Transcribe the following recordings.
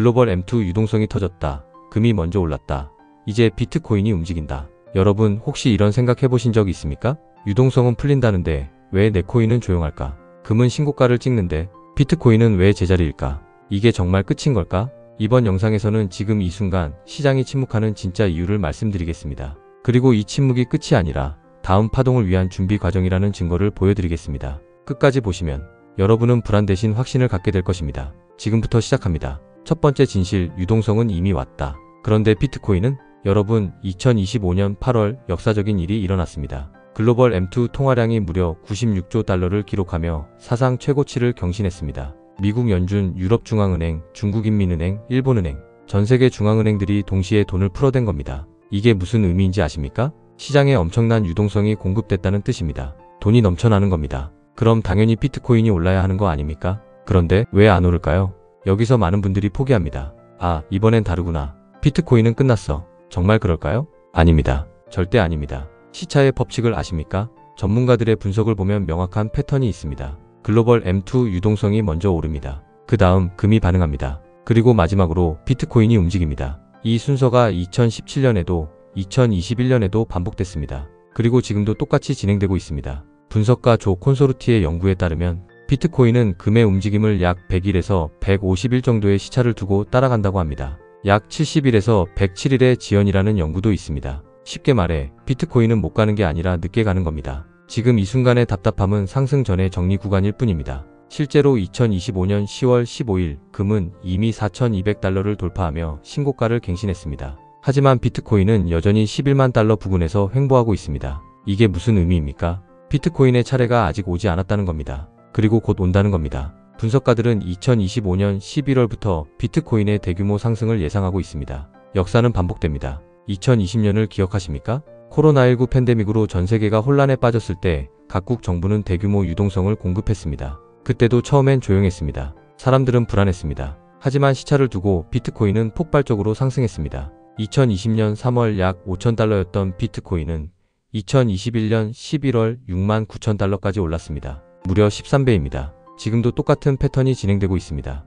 글로벌 M2 유동성이 터졌다. 금이 먼저 올랐다. 이제 비트코인이 움직인다. 여러분 혹시 이런 생각 해보신 적 있습니까? 유동성은 풀린다는데 왜 내 코인은 조용할까? 금은 신고가를 찍는데 비트코인은 왜 제자리일까? 이게 정말 끝인 걸까? 이번 영상에서는 지금 이 순간 시장이 침묵하는 진짜 이유를 말씀드리겠습니다. 그리고 이 침묵이 끝이 아니라 다음 파동을 위한 준비 과정이라는 증거를 보여드리겠습니다. 끝까지 보시면 여러분은 불안 대신 확신을 갖게 될 것입니다. 지금부터 시작합니다. 첫 번째 진실, 유동성은 이미 왔다. 그런데 비트코인은? 여러분, 2025년 8월 역사적인 일이 일어났습니다. 글로벌 M2 통화량이 무려 96조 달러를 기록하며 사상 최고치를 경신했습니다. 미국 연준, 유럽중앙은행, 중국인민은행, 일본은행, 전세계 중앙은행들이 동시에 돈을 풀어댄 겁니다. 이게 무슨 의미인지 아십니까? 시장에 엄청난 유동성이 공급됐다는 뜻입니다. 돈이 넘쳐나는 겁니다. 그럼 당연히 비트코인이 올라야 하는 거 아닙니까? 그런데 왜 안 오를까요? 여기서 많은 분들이 포기합니다. 아, 이번엔 다르구나. 비트코인은 끝났어. 정말 그럴까요? 아닙니다. 절대 아닙니다. 시차의 법칙을 아십니까? 전문가들의 분석을 보면 명확한 패턴이 있습니다. 글로벌 M2 유동성이 먼저 오릅니다. 그 다음 금이 반응합니다. 그리고 마지막으로 비트코인이 움직입니다. 이 순서가 2017년에도 2021년에도 반복됐습니다. 그리고 지금도 똑같이 진행되고 있습니다. 분석가 조 콘소르티의 연구에 따르면 비트코인은 금의 움직임을 약 100일에서 150일 정도의 시차를 두고 따라간다고 합니다. 약 70일에서 107일의 지연이라는 연구도 있습니다. 쉽게 말해 비트코인은 못 가는 게 아니라 늦게 가는 겁니다. 지금 이 순간의 답답함은 상승 전의 정리 구간일 뿐입니다. 실제로 2025년 10월 15일 금은 이미 4,200달러를 돌파하며 신고가를 갱신했습니다. 하지만 비트코인은 여전히 11만 달러 부근에서 횡보하고 있습니다. 이게 무슨 의미입니까? 비트코인의 차례가 아직 오지 않았다는 겁니다. 그리고 곧 온다는 겁니다. 분석가들은 2025년 11월부터 비트코인의 대규모 상승을 예상하고 있습니다. 역사는 반복됩니다. 2020년을 기억하십니까? 코로나19 팬데믹으로 전 세계가 혼란에 빠졌을 때 각국 정부는 대규모 유동성을 공급했습니다. 그때도 처음엔 조용했습니다. 사람들은 불안했습니다. 하지만 시차를 두고 비트코인은 폭발적으로 상승했습니다. 2020년 3월 약 5,000달러였던 비트코인은 2021년 11월 69,000달러까지 올랐습니다. 무려 13배입니다. 지금도 똑같은 패턴이 진행되고 있습니다.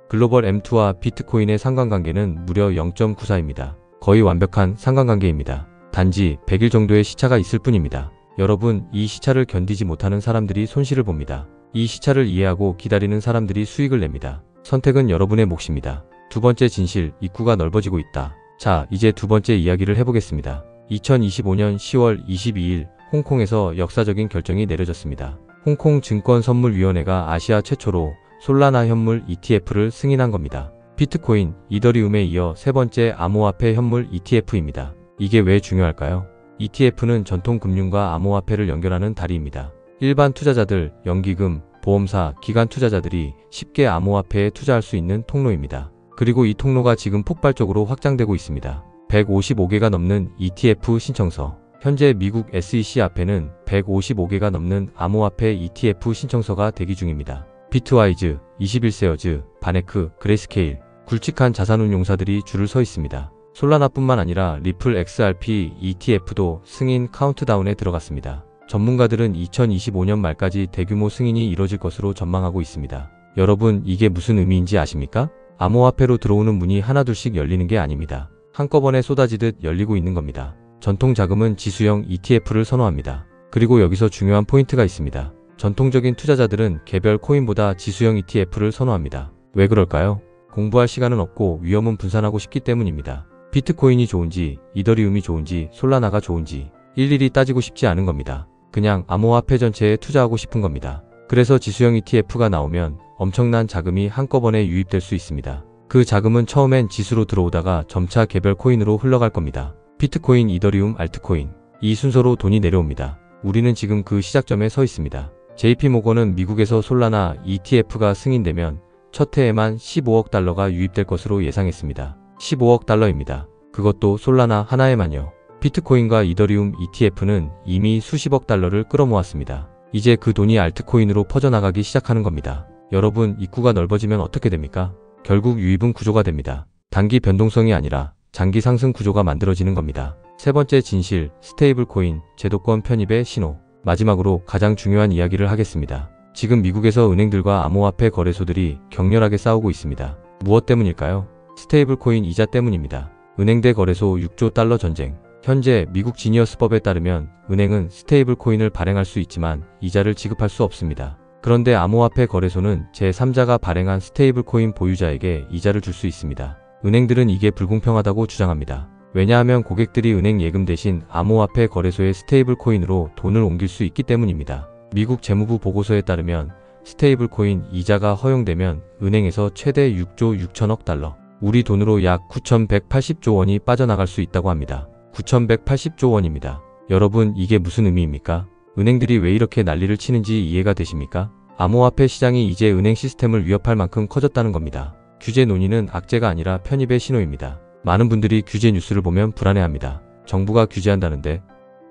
글로벌 M2와 비트코인의 상관관계는 무려 0.94입니다. 거의 완벽한 상관관계입니다. 단지 100일 정도의 시차가 있을 뿐입니다. 여러분, 이 시차를 견디지 못하는 사람들이 손실을 봅니다. 이 시차를 이해하고 기다리는 사람들이 수익을 냅니다. 선택은 여러분의 몫입니다. 두 번째 진실, 입구가 넓어지고 있다. 자, 이제 두 번째 이야기를 해보겠습니다. 2025년 10월 22일 홍콩에서 역사적인 결정이 내려졌습니다. 홍콩 증권선물위원회가 아시아 최초로 솔라나 현물 ETF를 승인한 겁니다. 비트코인, 이더리움에 이어 세 번째 암호화폐 현물 ETF입니다. 이게 왜 중요할까요? ETF는 전통 금융과 암호화폐를 연결하는 다리입니다. 일반 투자자들, 연기금, 보험사, 기관 투자자들이 쉽게 암호화폐에 투자할 수 있는 통로입니다. 그리고 이 통로가 지금 폭발적으로 확장되고 있습니다. 155개가 넘는 ETF 신청서. 현재 미국 SEC 앞에는 155개가 넘는 암호화폐 ETF 신청서가 대기 중입니다. 비트와이즈, 21세어즈, 바네크, 그레이스케일, 굵직한 자산운용사들이 줄을 서 있습니다. 솔라나뿐만 아니라 리플 XRP ETF도 승인 카운트다운에 들어갔습니다. 전문가들은 2025년 말까지 대규모 승인이 이뤄질 것으로 전망하고 있습니다. 여러분, 이게 무슨 의미인지 아십니까? 암호화폐로 들어오는 문이 하나둘씩 열리는 게 아닙니다. 한꺼번에 쏟아지듯 열리고 있는 겁니다. 전통 자금은 지수형 ETF를 선호합니다. 그리고 여기서 중요한 포인트가 있습니다. 전통적인 투자자들은 개별 코인보다 지수형 ETF를 선호합니다. 왜 그럴까요? 공부할 시간은 없고 위험은 분산하고 싶기 때문입니다. 비트코인이 좋은지, 이더리움이 좋은지, 솔라나가 좋은지 일일이 따지고 싶지 않은 겁니다. 그냥 암호화폐 전체에 투자하고 싶은 겁니다. 그래서 지수형 ETF가 나오면 엄청난 자금이 한꺼번에 유입될 수 있습니다. 그 자금은 처음엔 지수로 들어오다가 점차 개별 코인으로 흘러갈 겁니다. 비트코인, 이더리움, 알트코인. 이 순서로 돈이 내려옵니다. 우리는 지금 그 시작점에 서 있습니다. JP모건은 미국에서 솔라나 ETF가 승인되면 첫 해에만 15억 달러가 유입될 것으로 예상했습니다. 15억 달러입니다. 그것도 솔라나 하나에만요. 비트코인과 이더리움 ETF는 이미 수십억 달러를 끌어모았습니다. 이제 그 돈이 알트코인으로 퍼져나가기 시작하는 겁니다. 여러분, 입구가 넓어지면 어떻게 됩니까? 결국 유입은 구조가 됩니다. 단기 변동성이 아니라 장기 상승 구조가 만들어지는 겁니다. 세 번째 진실, 스테이블 코인, 제도권 편입의 신호. 마지막으로 가장 중요한 이야기를 하겠습니다. 지금 미국에서 은행들과 암호화폐 거래소들이 격렬하게 싸우고 있습니다. 무엇 때문일까요? 스테이블 코인 이자 때문입니다. 은행대 거래소 6조 달러 전쟁. 현재 미국 지니어스법에 따르면 은행은 스테이블 코인을 발행할 수 있지만 이자를 지급할 수 없습니다. 그런데 암호화폐 거래소는 제3자가 발행한 스테이블 코인 보유자에게 이자를 줄 수 있습니다. 은행들은 이게 불공평하다고 주장합니다. 왜냐하면 고객들이 은행 예금 대신 암호화폐 거래소의 스테이블 코인으로 돈을 옮길 수 있기 때문입니다. 미국 재무부 보고서에 따르면 스테이블 코인 이자가 허용되면 은행에서 최대 6조 6천억 달러, 우리 돈으로 약 9,180조 원이 빠져나갈 수 있다고 합니다. 9,180조 원입니다. 여러분, 이게 무슨 의미입니까? 은행들이 왜 이렇게 난리를 치는지 이해가 되십니까? 암호화폐 시장이 이제 은행 시스템을 위협할 만큼 커졌다는 겁니다. 규제 논의는 악재가 아니라 편입의 신호입니다. 많은 분들이 규제 뉴스를 보면 불안해합니다. 정부가 규제한다는데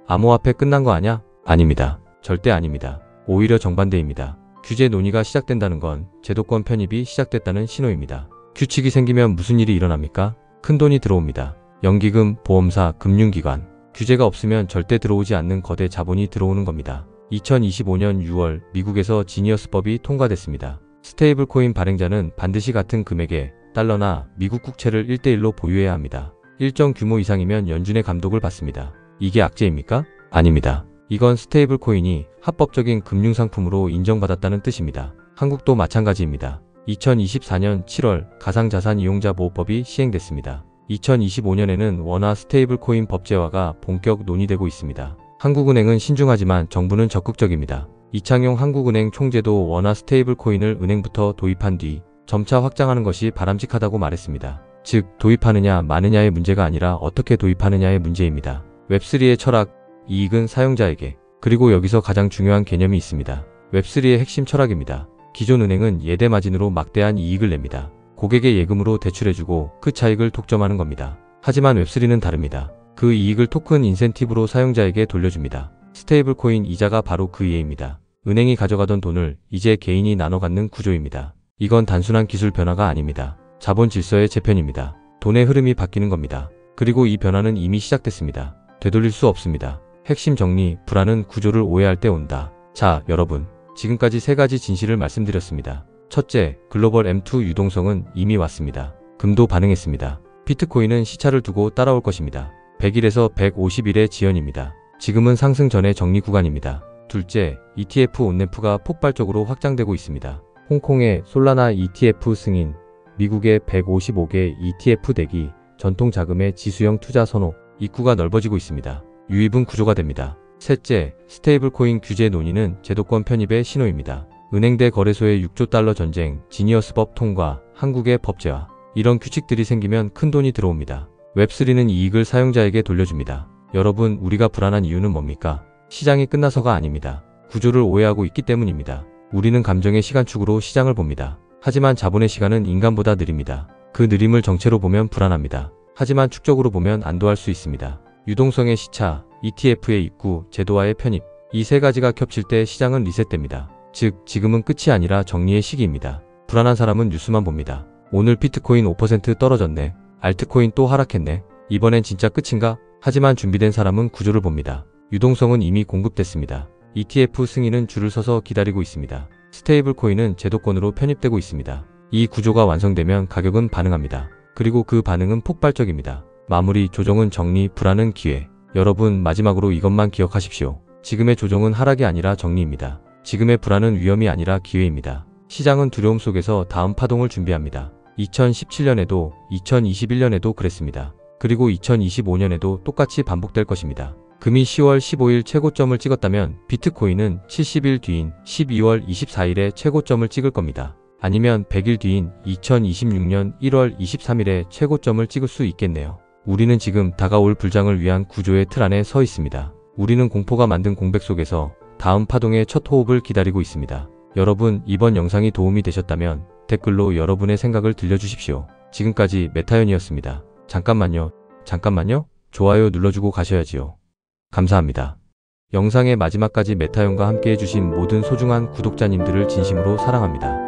암호화폐 끝난 거 아냐? 아닙니다. 절대 아닙니다. 오히려 정반대입니다. 규제 논의가 시작된다는 건 제도권 편입이 시작됐다는 신호입니다. 규칙이 생기면 무슨 일이 일어납니까? 큰돈이 들어옵니다. 연기금, 보험사, 금융기관. 규제가 없으면 절대 들어오지 않는 거대 자본이 들어오는 겁니다. 2025년 6월 미국에서 지니어스법이 통과됐습니다. 스테이블 코인 발행자는 반드시 같은 금액의 달러나 미국 국채를 1대1로 보유해야 합니다. 일정 규모 이상이면 연준의 감독을 받습니다. 이게 악재입니까? 아닙니다. 이건 스테이블 코인이 합법적인 금융상품으로 인정받았다는 뜻입니다. 한국도 마찬가지입니다. 2024년 7월 가상자산 이용자 보호법이 시행됐습니다. 2025년에는 원화 스테이블 코인 법제화가 본격 논의되고 있습니다. 한국은행은 신중하지만 정부는 적극적입니다. 이창용 한국은행 총재도 원화 스테이블 코인을 은행부터 도입한 뒤 점차 확장하는 것이 바람직하다고 말했습니다. 즉, 도입하느냐 마느냐의 문제가 아니라 어떻게 도입하느냐의 문제입니다. 웹3의 철학, 이익은 사용자에게. 그리고 여기서 가장 중요한 개념이 있습니다. 웹3의 핵심 철학입니다. 기존 은행은 예대 마진으로 막대한 이익을 냅니다. 고객의 예금으로 대출해주고 그 차익을 독점하는 겁니다. 하지만 웹3는 다릅니다. 그 이익을 토큰 인센티브로 사용자에게 돌려줍니다. 스테이블 코인 이자가 바로 그 예입니다. 은행이 가져가던 돈을 이제 개인이 나눠 갖는 구조입니다. 이건 단순한 기술 변화가 아닙니다. 자본 질서의 재편입니다. 돈의 흐름이 바뀌는 겁니다. 그리고 이 변화는 이미 시작됐습니다. 되돌릴 수 없습니다. 핵심 정리, 불안은 구조를 오해할 때 온다. 자, 여러분. 지금까지 3가지 진실을 말씀드렸습니다. 첫째, 글로벌 M2 유동성은 이미 왔습니다. 금도 반응했습니다. 비트코인은 시차를 두고 따라올 것입니다. 100일에서 150일의 지연입니다. 지금은 상승 전의 정리 구간입니다. 둘째, ETF 온램프가 폭발적으로 확장되고 있습니다. 홍콩의 솔라나 ETF 승인, 미국의 155개 ETF 대기, 전통 자금의 지수형 투자 선호, 입구가 넓어지고 있습니다. 유입은 구조가 됩니다. 셋째, 스테이블 코인 규제 논의는 제도권 편입의 신호입니다. 은행대 거래소의 6조 달러 전쟁, 지니어스법 통과, 한국의 법제화. 이런 규칙들이 생기면 큰 돈이 들어옵니다. 웹3는 이익을 사용자에게 돌려줍니다. 여러분, 우리가 불안한 이유는 뭡니까? 시장이 끝나서가 아닙니다. 구조를 오해하고 있기 때문입니다. 우리는 감정의 시간축으로 시장을 봅니다. 하지만 자본의 시간은 인간보다 느립니다. 그 느림을 정체로 보면 불안합니다. 하지만 축적으로 보면 안도할 수 있습니다. 유동성의 시차, ETF의 입구, 제도화의 편입. 이 3가지가 겹칠 때 시장은 리셋됩니다. 즉, 지금은 끝이 아니라 정리의 시기입니다. 불안한 사람은 뉴스만 봅니다. 오늘 비트코인 5% 떨어졌네. 알트코인 또 하락했네. 이번엔 진짜 끝인가? 하지만 준비된 사람은 구조를 봅니다. 유동성은 이미 공급됐습니다. ETF 승인은 줄을 서서 기다리고 있습니다. 스테이블 코인은 제도권으로 편입되고 있습니다. 이 구조가 완성되면 가격은 반응합니다. 그리고 그 반응은 폭발적입니다. 마무리, 조정은 정리, 불안은 기회. 여러분, 마지막으로 이것만 기억하십시오. 지금의 조정은 하락이 아니라 정리입니다. 지금의 불안은 위험이 아니라 기회입니다. 시장은 두려움 속에서 다음 파동을 준비합니다. 2017년에도 2021년에도 그랬습니다. 그리고 2025년에도 똑같이 반복될 것입니다. 금이 10월 15일 최고점을 찍었다면 비트코인은 70일 뒤인 12월 24일에 최고점을 찍을 겁니다. 아니면 100일 뒤인 2026년 1월 23일에 최고점을 찍을 수 있겠네요. 우리는 지금 다가올 불장을 위한 구조의 틀 안에 서 있습니다. 우리는 공포가 만든 공백 속에서 다음 파동의 첫 호흡을 기다리고 있습니다. 여러분, 이번 영상이 도움이 되셨다면 댓글로 여러분의 생각을 들려주십시오. 지금까지 메타현이었습니다. 잠깐만요. 좋아요 눌러주고 가셔야지요. 감사합니다. 영상의 마지막까지 메타현과 함께 해주신 모든 소중한 구독자님들을 진심으로 사랑합니다.